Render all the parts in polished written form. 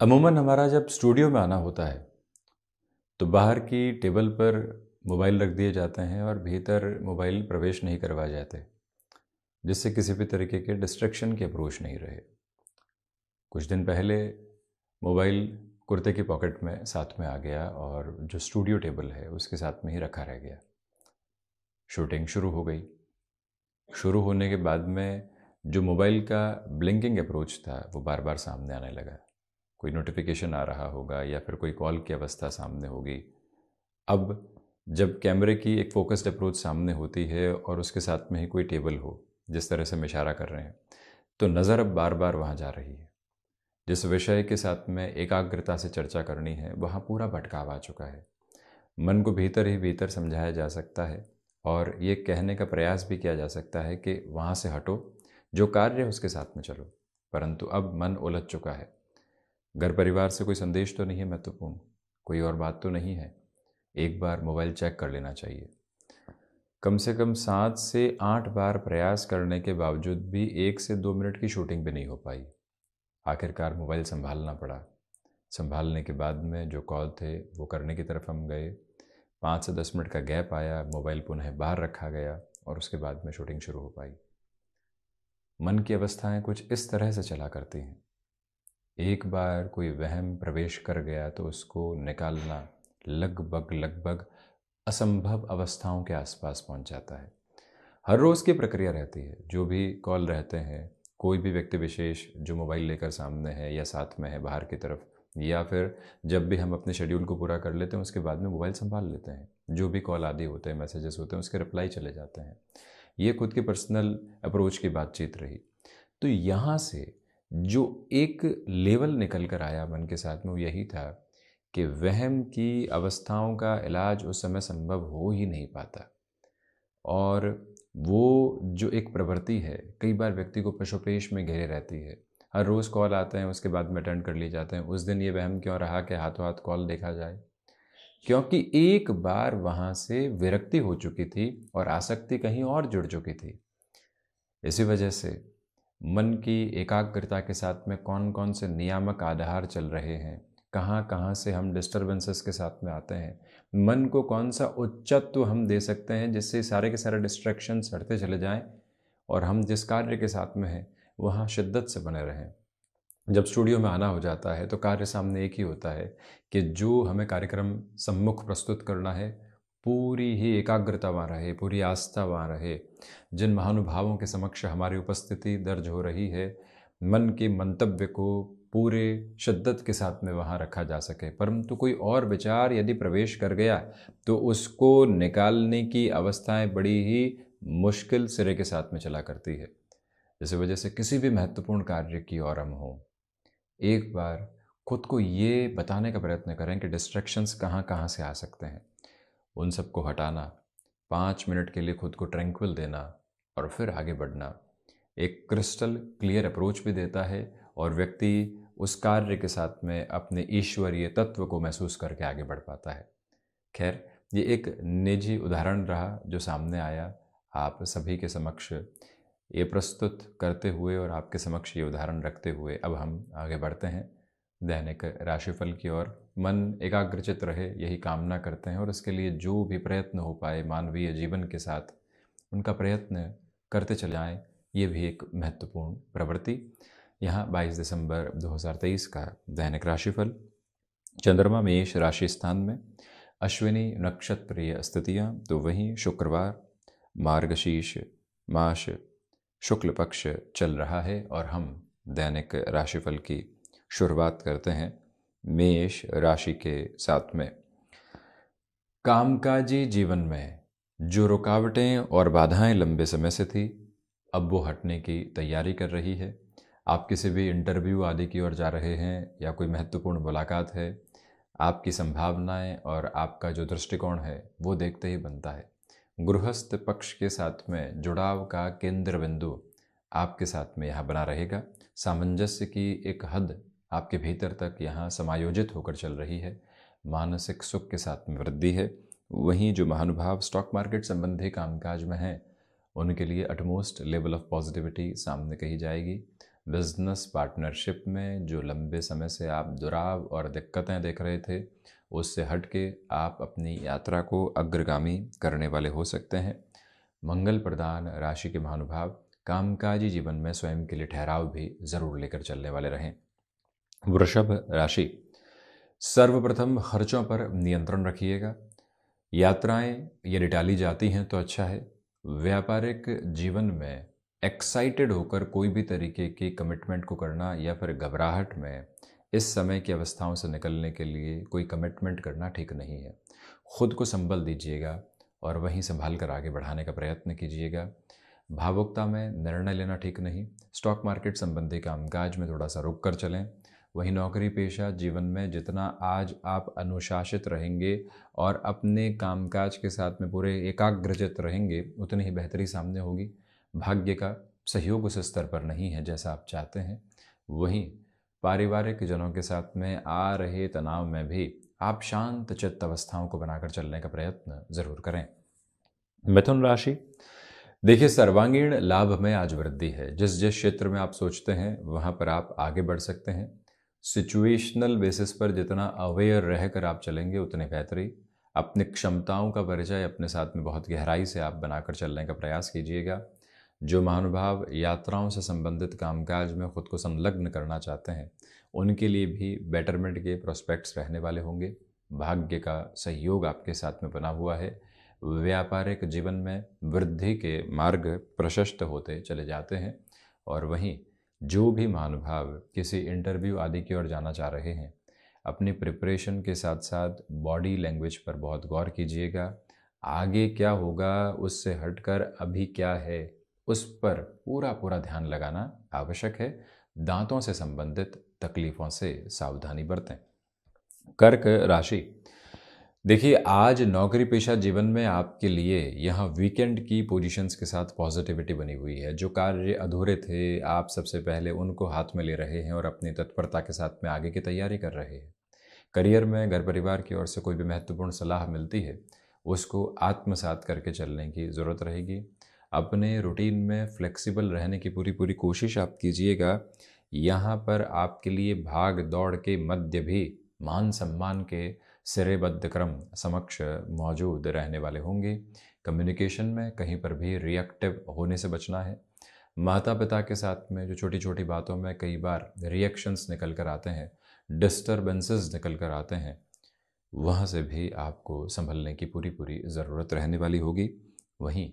अमूमन हमारा जब स्टूडियो में आना होता है तो बाहर की टेबल पर मोबाइल रख दिए जाते हैं और भीतर मोबाइल प्रवेश नहीं करवाए जाते, जिससे किसी भी तरीके के डिस्ट्रैक्शन की अप्रोच नहीं रहे। कुछ दिन पहले मोबाइल कुर्ते की पॉकेट में साथ में आ गया और जो स्टूडियो टेबल है उसके साथ में ही रखा रह गया। शूटिंग शुरू हो गई। शुरू होने के बाद में जो मोबाइल का ब्लिंकिंग अप्रोच था वो बार बार सामने आने लगा। कोई नोटिफिकेशन आ रहा होगा या फिर कोई कॉल की अवस्था सामने होगी। अब जब कैमरे की एक फोकस्ड अप्रोच सामने होती है और उसके साथ में ही कोई टेबल हो, जिस तरह से हम इशारा कर रहे हैं, तो नज़र अब बार बार वहाँ जा रही है। जिस विषय के साथ में एकाग्रता से चर्चा करनी है वहाँ पूरा भटकाव आ चुका है। मन को भीतर ही भीतर समझाया जा सकता है और ये कहने का प्रयास भी किया जा सकता है कि वहाँ से हटो, जो कार्य है उसके साथ में चलो, परंतु अब मन उलझ चुका है। घर परिवार से कोई संदेश तो नहीं है महत्वपूर्ण, कोई और बात तो नहीं है, एक बार मोबाइल चेक कर लेना चाहिए। कम से कम 7 से 8 बार प्रयास करने के बावजूद भी 1 से 2 मिनट की शूटिंग भी नहीं हो पाई। आखिरकार मोबाइल संभालना पड़ा। संभालने के बाद में जो कॉल थे वो करने की तरफ हम गए। 5 से 10 मिनट का गैप आया, मोबाइल पुनः बाहर रखा गया और उसके बाद में शूटिंग शुरू हो पाई। मन की अवस्थाएं कुछ इस तरह से चला करती हैं। एक बार कोई वहम प्रवेश कर गया तो उसको निकालना लगभग असंभव अवस्थाओं के आसपास पहुंच जाता है। हर रोज़ की प्रक्रिया रहती है। जो भी कॉल रहते हैं, कोई भी व्यक्ति विशेष जो मोबाइल लेकर सामने है या साथ में है बाहर की तरफ, या फिर जब भी हम अपने शेड्यूल को पूरा कर लेते हैं उसके बाद में मोबाइल संभाल लेते हैं। जो भी कॉल आदि होते हैं, मैसेजेस होते हैं, उसके रिप्लाई चले जाते हैं। ये खुद की पर्सनल अप्रोच की बातचीत रही। तो यहाँ से जो एक लेवल निकल कर आया मन के साथ में वो यही था कि वहम की अवस्थाओं का इलाज उस समय संभव हो ही नहीं पाता। और वो जो एक प्रवृत्ति है कई बार व्यक्ति को पशुपेश में घेरे रहती है। हर रोज़ कॉल आते हैं, उसके बाद में अटेंड कर लिए जाते हैं। उस दिन ये वहम क्यों रहा कि हाथों हाथ कॉल देखा जाए, क्योंकि एक बार वहाँ से विरक्ति हो चुकी थी और आसक्ति कहीं और जुड़ चुकी थी। इसी वजह से मन की एकाग्रता के साथ में कौन कौन से नियामक आधार चल रहे हैं, कहाँ कहाँ से हम डिस्टर्बेंसेस के साथ में आते हैं, मन को कौन सा उच्चत्व हम दे सकते हैं जिससे सारे के सारे डिस्ट्रैक्शंस हटते चले जाएं और हम जिस कार्य के साथ में हैं वहाँ शिद्दत से बने रहें। जब स्टूडियो में आना हो जाता है तो कार्य सामने एक ही होता है कि जो हमें कार्यक्रम सम्मुख प्रस्तुत करना है पूरी ही एकाग्रता वहाँ रहे, पूरी आस्था वहाँ रहे। जिन महानुभावों के समक्ष हमारी उपस्थिति दर्ज हो रही है, मन के मंतव्य को पूरे शिद्दत के साथ में वहाँ रखा जा सके, परंतु कोई और विचार यदि प्रवेश कर गया तो उसको निकालने की अवस्थाएं बड़ी ही मुश्किल सिरे के साथ में चला करती है। इस वजह से किसी भी महत्वपूर्ण कार्य की ओर हम हों, एक बार खुद को ये बताने का प्रयत्न करें कि डिस्ट्रैक्शंस कहाँ कहाँ से आ सकते हैं। उन सबको हटाना, 5 मिनट के लिए खुद को ट्रैंक्विल देना और फिर आगे बढ़ना एक क्रिस्टल क्लियर अप्रोच भी देता है और व्यक्ति उस कार्य के साथ में अपने ईश्वरीय तत्व को महसूस करके आगे बढ़ पाता है। खैर, ये एक निजी उदाहरण रहा जो सामने आया आप सभी के समक्ष ये प्रस्तुत करते हुए और आपके समक्ष ये उदाहरण रखते हुए अब हम आगे बढ़ते हैं दैनिक राशिफल की ओर। मन एकाग्रचित रहे यही कामना करते हैं और इसके लिए जो भी प्रयत्न हो पाए मानवीय जीवन के साथ उनका प्रयत्न करते चले जाएं, ये भी एक महत्वपूर्ण प्रवृत्ति। यहाँ 22 दिसंबर 2023 का दैनिक राशिफल। चंद्रमा मेष राशि स्थान में, अश्विनी नक्षत्रीय स्थितियाँ, तो वहीं शुक्रवार, मार्गशीर्ष मास शुक्ल पक्ष चल रहा है और हम दैनिक राशिफल की शुरुआत करते हैं मेष राशि के साथ में। कामकाजी जीवन में जो रुकावटें और बाधाएं लंबे समय से थी, अब वो हटने की तैयारी कर रही है। आप किसी भी इंटरव्यू आदि की ओर जा रहे हैं या कोई महत्वपूर्ण मुलाकात है, आपकी संभावनाएं और आपका जो दृष्टिकोण है वो देखते ही बनता है। गृहस्थ पक्ष के साथ में जुड़ाव का केंद्र बिंदु आपके साथ में यहाँ बना रहेगा। सामंजस्य की एक हद आपके भीतर तक यहाँ समायोजित होकर चल रही है। मानसिक सुख के साथ में वृद्धि है। वहीं जो महानुभाव स्टॉक मार्केट संबंधी कामकाज में हैं उनके लिए अटमोस्ट लेवल ऑफ पॉजिटिविटी सामने कही जाएगी। बिजनेस पार्टनरशिप में जो लंबे समय से आप दुराव और दिक्कतें देख रहे थे, उससे हट के आप अपनी यात्रा को अग्रगामी करने वाले हो सकते हैं। मंगल प्रधान राशि के महानुभाव कामकाजी जीवन में स्वयं के लिए ठहराव भी जरूर लेकर चलने वाले रहें। वृषभ राशि, सर्वप्रथम खर्चों पर नियंत्रण रखिएगा। यात्राएं यदि टाली जाती हैं तो अच्छा है। व्यापारिक जीवन में एक्साइटेड होकर कोई भी तरीके की कमिटमेंट को करना या फिर घबराहट में इस समय की अवस्थाओं से निकलने के लिए कोई कमिटमेंट करना ठीक नहीं है। खुद को संबल दीजिएगा और वहीं संभाल कर आगे बढ़ाने का प्रयत्न कीजिएगा। भावुकता में निर्णय लेना ठीक नहीं। स्टॉक मार्केट संबंधी कामकाज में थोड़ा सा रुक कर चलें। वहीं नौकरी पेशा जीवन में जितना आज आप अनुशासित रहेंगे और अपने कामकाज के साथ में पूरे एकाग्रचित रहेंगे, उतनी ही बेहतरी सामने होगी। भाग्य का सहयोग उस स्तर पर नहीं है जैसा आप चाहते हैं। वहीं पारिवारिक जनों के साथ में आ रहे तनाव में भी आप शांत चित्त अवस्थाओं को बनाकर चलने का प्रयत्न जरूर करें। मिथुन राशि, देखिए सर्वांगीण लाभ में आज वृद्धि है। जिस जिस क्षेत्र में आप सोचते हैं वहां पर आप आगे बढ़ सकते हैं। सिचुएशनल बेसिस पर जितना अवेयर रहकर आप चलेंगे उतनी बेहतरी। अपनी क्षमताओं का परिचय अपने साथ में बहुत गहराई से आप बनाकर चलने का प्रयास कीजिएगा। जो महानुभाव यात्राओं से संबंधित कामकाज में खुद को संलग्न करना चाहते हैं, उनके लिए भी बेटरमेंट के प्रोस्पेक्ट्स रहने वाले होंगे। भाग्य का सहयोग आपके साथ में बना हुआ है। व्यापारिक जीवन में वृद्धि के मार्ग प्रशस्त होते चले जाते हैं। और वहीं जो भी महानुभाव किसी इंटरव्यू आदि की ओर जाना चाह रहे हैं, अपनी प्रिपरेशन के साथ साथ बॉडी लैंग्वेज पर बहुत गौर कीजिएगा। आगे क्या होगा उससे हटकर अभी क्या है उस पर पूरा पूरा ध्यान लगाना आवश्यक है। दांतों से संबंधित तकलीफों से सावधानी बरतें। कर्क राशि, देखिए आज नौकरी पेशा जीवन में आपके लिए यहाँ वीकेंड की पोजीशंस के साथ पॉजिटिविटी बनी हुई है। जो कार्य अधूरे थे आप सबसे पहले उनको हाथ में ले रहे हैं और अपनी तत्परता के साथ में आगे की तैयारी कर रहे हैं। करियर में घर परिवार की ओर से कोई भी महत्वपूर्ण सलाह मिलती है, उसको आत्मसात करके चलने की ज़रूरत रहेगी। अपने रूटीन में फ्लेक्सिबल रहने की पूरी पूरी कोशिश आप कीजिएगा। यहाँ पर आपके लिए भाग दौड़ के मध्य भी मान सम्मान के सिरेबद्ध क्रम समक्ष मौजूद रहने वाले होंगे। कम्युनिकेशन में कहीं पर भी रिएक्टिव होने से बचना है। माता पिता के साथ में जो छोटी छोटी बातों में कई बार रिएक्शंस निकल कर आते हैं, डिस्टर्बेंसेस निकल कर आते हैं, वहाँ से भी आपको संभलने की पूरी पूरी ज़रूरत रहने वाली होगी। वहीं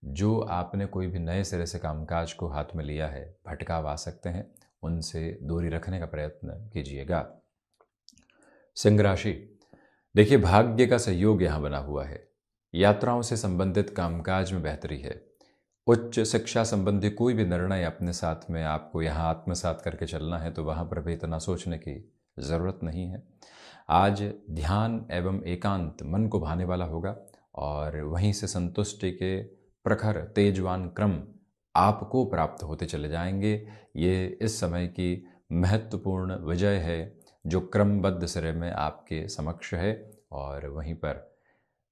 जो आपने कोई भी नए सिरे से कामकाज को हाथ में लिया है, भटकाव आ सकते हैं, उनसे दूरी रखने का प्रयत्न कीजिएगा। सिंह राशि, देखिए भाग्य का सहयोग यहाँ बना हुआ है। यात्राओं से संबंधित कामकाज में बेहतरी है। उच्च शिक्षा संबंधी कोई भी निर्णय अपने साथ में आपको यहाँ आत्मसात करके चलना है तो वहाँ पर भी इतना सोचने की ज़रूरत नहीं है। आज ध्यान एवं एकांत मन को भाने वाला होगा और वहीं से संतुष्टि के प्रखर तेजवान क्रम आपको प्राप्त होते चले जाएंगे। ये इस समय की महत्वपूर्ण विजय है जो क्रमबद्ध सिरे में आपके समक्ष है। और वहीं पर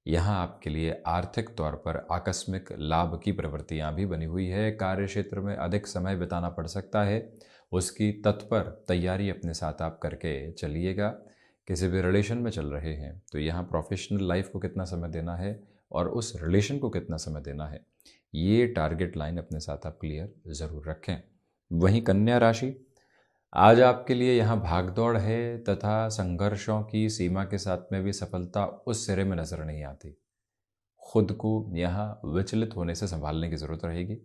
यहाँ आपके लिए आर्थिक तौर पर आकस्मिक लाभ की प्रवृत्तियाँ भी बनी हुई है। कार्य क्षेत्र में अधिक समय बिताना पड़ सकता है, उसकी तत्पर तैयारी अपने साथ आप करके चलिएगा। किसी भी रिलेशन में चल रहे हैं तो यहाँ प्रोफेशनल लाइफ को कितना समय देना है और उस रिलेशन को कितना समय देना है, ये टारगेट लाइन अपने साथ आप क्लियर ज़रूर रखें। वहीं कन्या राशि, आज आपके लिए यहाँ भागदौड़ है तथा संघर्षों की सीमा के साथ में भी सफलता उस सिरे में नजर नहीं आती। खुद को यहाँ विचलित होने से संभालने की ज़रूरत रहेगी।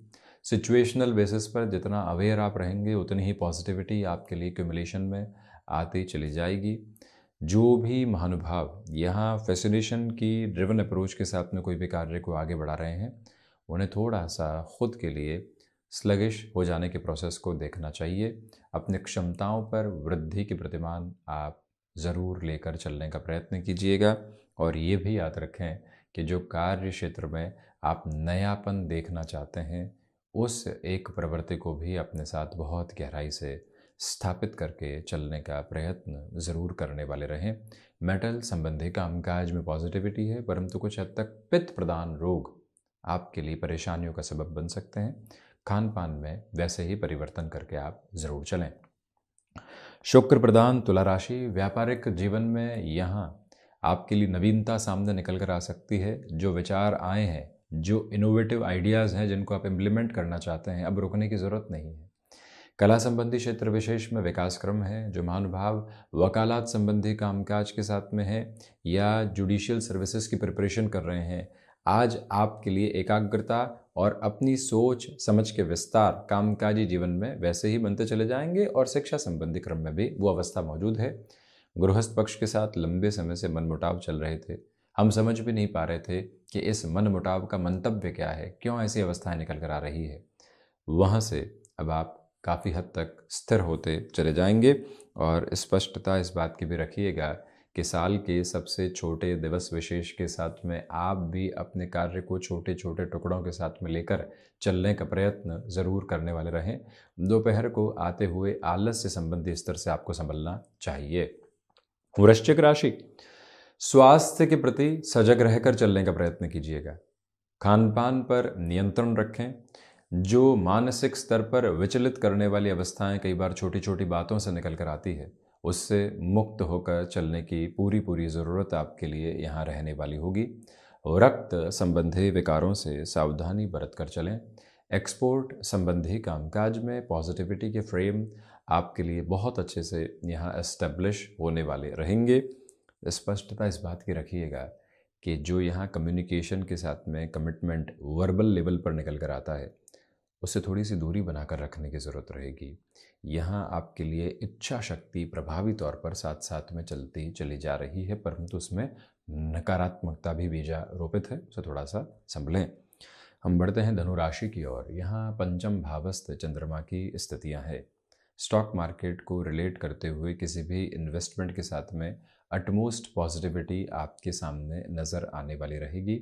सिचुएशनल बेसिस पर जितना अवेयर आप रहेंगे उतनी ही पॉजिटिविटी आपके लिए क्यूमुलेशन में आती चली जाएगी। जो भी महानुभाव यहाँ फैसिनेशन की ड्रिवन अप्रोच के साथ में कोई भी कार्य को आगे बढ़ा रहे हैं, उन्हें थोड़ा सा खुद के लिए स्लगिश हो जाने के प्रोसेस को देखना चाहिए। अपनी क्षमताओं पर वृद्धि के प्रतिमान आप ज़रूर लेकर चलने का प्रयत्न कीजिएगा। और ये भी याद रखें कि जो कार्य क्षेत्र में आप नयापन देखना चाहते हैं, उस एक प्रवृत्ति को भी अपने साथ बहुत गहराई से स्थापित करके चलने का प्रयत्न ज़रूर करने वाले रहें। मेटल संबंधी कामकाज में पॉजिटिविटी है, परंतु कुछ हद तक पित्त प्रदान रोग आपके लिए परेशानियों का सबब बन सकते हैं। खान पान में वैसे ही परिवर्तन करके आप ज़रूर चलें। शुक्र प्रधान तुला राशि, व्यापारिक जीवन में यहाँ आपके लिए नवीनता सामने निकल कर आ सकती है। जो विचार आए हैं, जो इनोवेटिव आइडियाज़ हैं जिनको आप इम्प्लीमेंट करना चाहते हैं, अब रुकने की ज़रूरत नहीं है। कला संबंधी क्षेत्र विशेष में विकास क्रम है। जो महानुभाव वकालत संबंधी कामकाज के साथ में है या जुडिशियल सर्विसेज की प्रिपरेशन कर रहे हैं, आज आपके लिए एकाग्रता और अपनी सोच समझ के विस्तार कामकाजी जीवन में वैसे ही बनते चले जाएंगे और शिक्षा संबंधी क्रम में भी वो अवस्था मौजूद है। गृहस्थ पक्ष के साथ लंबे समय से मनमुटाव चल रहे थे। हम समझ भी नहीं पा रहे थे कि इस मनमुटाव का मंतव्य क्या है, क्यों ऐसी अवस्थाएं निकल कर आ रही है। वहाँ से अब आप काफ़ी हद तक स्थिर होते चले जाएंगे और स्पष्टता इस बात की भी रखिएगा कि साल के सबसे छोटे दिवस विशेष के साथ में आप भी अपने कार्य को छोटे छोटे टुकड़ों के साथ में लेकर चलने का प्रयत्न ज़रूर करने वाले रहें। दोपहर को आते हुए आलस्य संबंधी स्तर से आपको संभलना चाहिए। वृश्चिक राशि, स्वास्थ्य के प्रति सजग रहकर चलने का प्रयत्न कीजिएगा। खान पान पर नियंत्रण रखें। जो मानसिक स्तर पर विचलित करने वाली अवस्थाएं कई बार छोटी छोटी बातों से निकल कर आती है, उससे मुक्त होकर चलने की पूरी ज़रूरत आपके लिए यहाँ रहने वाली होगी। रक्त संबंधी विकारों से सावधानी बरत कर चलें। एक्सपोर्ट संबंधी कामकाज में पॉजिटिविटी के फ्रेम आपके लिए बहुत अच्छे से यहाँ एस्टेब्लिश होने वाले रहेंगे। स्पष्टता इस बात की रखिएगा कि जो यहाँ कम्युनिकेशन के साथ में कमिटमेंट वर्बल लेवल पर निकल कर आता है, उससे थोड़ी सी दूरी बनाकर रखने की ज़रूरत रहेगी। यहाँ आपके लिए इच्छा शक्ति प्रभावी तौर पर साथ साथ में चलती चली जा रही है, परंतु उसमें नकारात्मकता भी बीजारोपित है, उसे थोड़ा सा संभलें। हम बढ़ते हैं धनु राशि की ओर। यहाँ पंचम भावस्थ चंद्रमा की स्थितियाँ हैं। स्टॉक मार्केट को रिलेट करते हुए किसी भी इन्वेस्टमेंट के साथ में अटमोस्ट पॉजिटिविटी आपके सामने नज़र आने वाली रहेगी।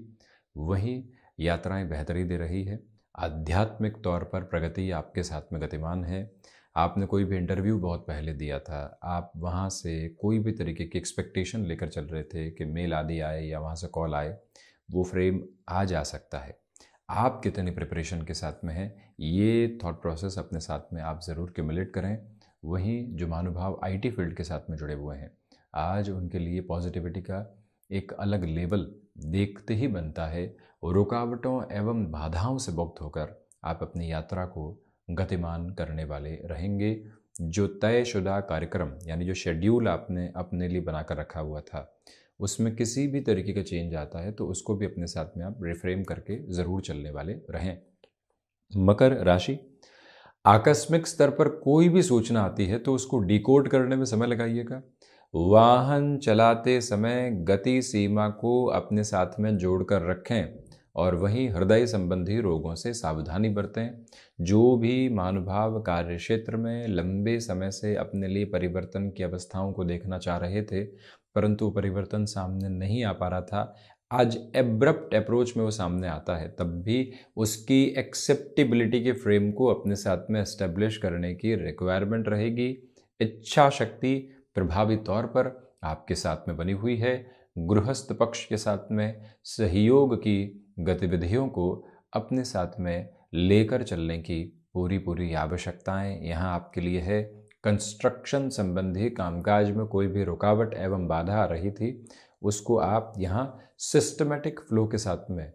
वहीं यात्राएं बेहतरी दे रही है। आध्यात्मिक तौर पर प्रगति आपके साथ में गतिमान है। आपने कोई भी इंटरव्यू बहुत पहले दिया था, आप वहाँ से कोई भी तरीके की एक्सपेक्टेशन लेकर चल रहे थे कि मेल आदि आए या वहाँ से कॉल आए, वो फ्रेम आ जा सकता है। आप कितनी प्रिपरेशन के साथ में हैं, ये थॉट प्रोसेस अपने साथ में आप ज़रूर क्यूमुलेट करें। वहीं जो महानुभाव आईटी फील्ड के साथ में जुड़े हुए हैं, आज उनके लिए पॉजिटिविटी का एक अलग लेवल देखते ही बनता है। रुकावटों एवं बाधाओं से मुक्त होकर आप अपनी यात्रा को गतिमान करने वाले रहेंगे। जो तयशुदा कार्यक्रम यानी जो शेड्यूल आपने अपने लिए बनाकर रखा हुआ था, उसमें किसी भी तरीके का चेंज आता है तो उसको भी अपने साथ में आप रिफ्रेम करके ज़रूर चलने वाले रहें। मकर राशि, आकस्मिक स्तर पर कोई भी सूचना आती है तो उसको डिकोड करने में समय लगाइएगा। वाहन चलाते समय गति सीमा को अपने साथ में जोड़कर रखें और वहीं हृदय संबंधी रोगों से सावधानी बरतें। जो भी महानुभाव कार्य क्षेत्र में लंबे समय से अपने लिए परिवर्तन की अवस्थाओं को देखना चाह रहे थे, परंतु परिवर्तन सामने नहीं आ पा रहा था, आज एब्रप्ट अप्रोच में वो सामने आता है, तब भी उसकी एक्सेप्टेबिलिटी के फ्रेम को अपने साथ में एस्टेब्लिश करने की रिक्वायरमेंट रहेगी। इच्छा शक्ति प्रभावी तौर पर आपके साथ में बनी हुई है। गृहस्थ पक्ष के साथ में सहयोग की गतिविधियों को अपने साथ में लेकर चलने की पूरी आवश्यकताएं यहाँ आपके लिए है। कंस्ट्रक्शन संबंधी कामकाज में कोई भी रुकावट एवं बाधा आ रही थी, उसको आप यहाँ सिस्टमेटिक फ्लो के साथ में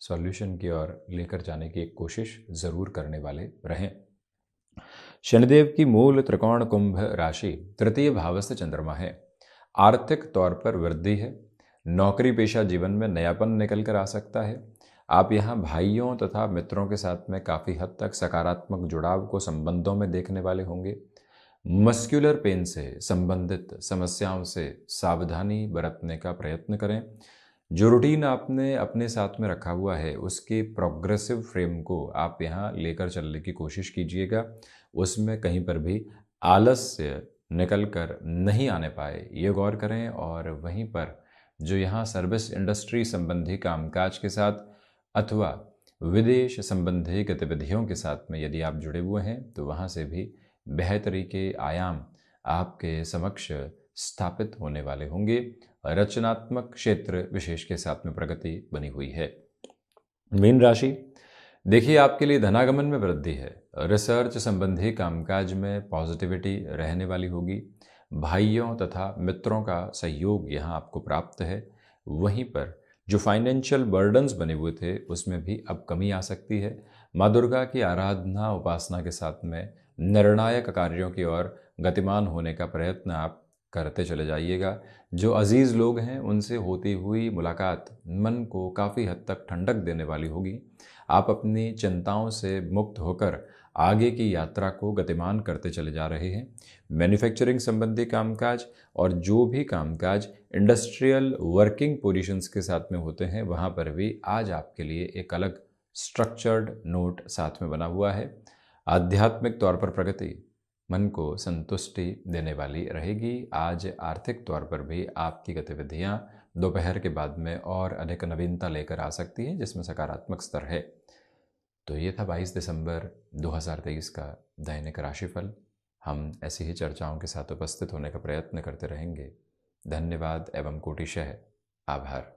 सॉल्यूशन की ओर लेकर जाने की एक कोशिश ज़रूर करने वाले रहें। शनिदेव की मूल त्रिकोण कुंभ राशि तृतीय भावस्थ चंद्रमा है। आर्थिक तौर पर वृद्धि है। नौकरी पेशा जीवन में नयापन निकल कर आ सकता है। आप यहाँ भाइयों तथा मित्रों के साथ में काफ़ी हद तक सकारात्मक जुड़ाव को संबंधों में देखने वाले होंगे। मस्कुलर पेन से संबंधित समस्याओं से सावधानी बरतने का प्रयत्न करें। जो रूटीन आपने अपने साथ में रखा हुआ है उसके प्रोग्रेसिव फ्रेम को आप यहाँ लेकर चलने की कोशिश कीजिएगा। उसमें कहीं पर भी आलस्य निकल कर नहीं आने पाए, ये गौर करें। और वहीं पर जो यहाँ सर्विस इंडस्ट्री संबंधी कामकाज के साथ अथवा विदेश संबंधी गतिविधियों के साथ में यदि आप जुड़े हुए हैं तो वहाँ से भी बेहतरी के आयाम आपके समक्ष स्थापित होने वाले होंगे। रचनात्मक क्षेत्र विशेष के साथ में प्रगति बनी हुई है। मीन राशि, देखिए, आपके लिए धनागमन में वृद्धि है। रिसर्च संबंधी कामकाज में पॉजिटिविटी रहने वाली होगी। भाइयों तथा मित्रों का सहयोग यहाँ आपको प्राप्त है। वहीं पर जो फाइनेंशियल बर्डन्स बने हुए थे उसमें भी अब कमी आ सकती है। माँ दुर्गा की आराधना उपासना के साथ में निर्णायक कार्यों की ओर गतिमान होने का प्रयत्न आप करते चले जाइएगा। जो अजीज़ लोग हैं उनसे होती हुई मुलाकात मन को काफ़ी हद तक ठंडक देने वाली होगी। आप अपनी चिंताओं से मुक्त होकर आगे की यात्रा को गतिमान करते चले जा रहे हैं। मैन्युफैक्चरिंग संबंधी कामकाज और जो भी कामकाज इंडस्ट्रियल वर्किंग पोजीशंस के साथ में होते हैं वहाँ पर भी आज आपके लिए एक अलग स्ट्रक्चर्ड नोट साथ में बना हुआ है। आध्यात्मिक तौर पर प्रगति मन को संतुष्टि देने वाली रहेगी। आज आर्थिक तौर पर भी आपकी गतिविधियाँ दोपहर के बाद में और अधिक नवीनता लेकर आ सकती है, जिसमें सकारात्मक स्तर है। तो ये था 22 दिसंबर 2023 का दैनिक राशिफल। हम ऐसी ही चर्चाओं के साथ उपस्थित होने का प्रयत्न करते रहेंगे। धन्यवाद एवं कोटिशः आभार।